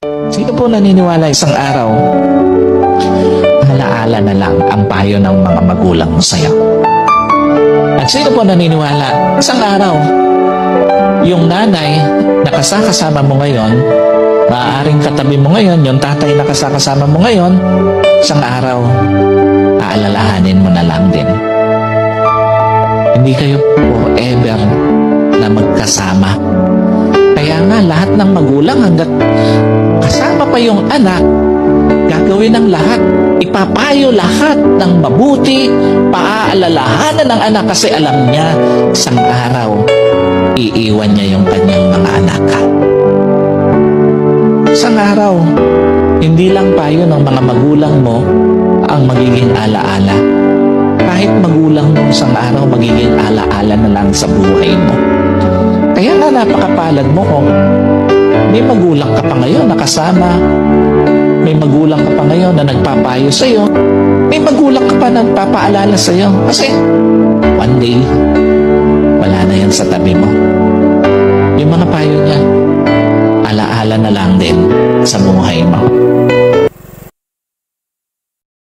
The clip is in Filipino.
Sino po naniniwala isang araw, alaala na lang ang payo ng mga magulang mo sa'yo? At sino po naniniwala isang araw, yung nanay na kasama mo ngayon, maaaring katabi mo ngayon, yung tatay na kasama mo ngayon, isang araw, aalalahanin mo na lang din. Hindi kayo forever na magkasama. Kaya nga lahat ng magulang hanggat kasama pa yung anak, gagawin ng lahat. Ipapayo lahat ng mabuti, paaalalahanan ng anak kasi alam niya isang araw, iiwan niya yung kanyang mga anak. Isang araw, hindi lang payo ng mga magulang mo ang magiging alaala. Kahit magulang mo isang araw, magiging alaala na lang sa buhay mo. Kaya nga napakapalad mo kung may magulang ka pa ngayon na kasama, may magulang ka pa ngayon na nagpapayo sa'yo, may magulang ka pa na nagpapaalala sa'yo. Kasi one day, wala na yan sa tabi mo. Yung mga payo niya, alaala na lang din sa buhay mo.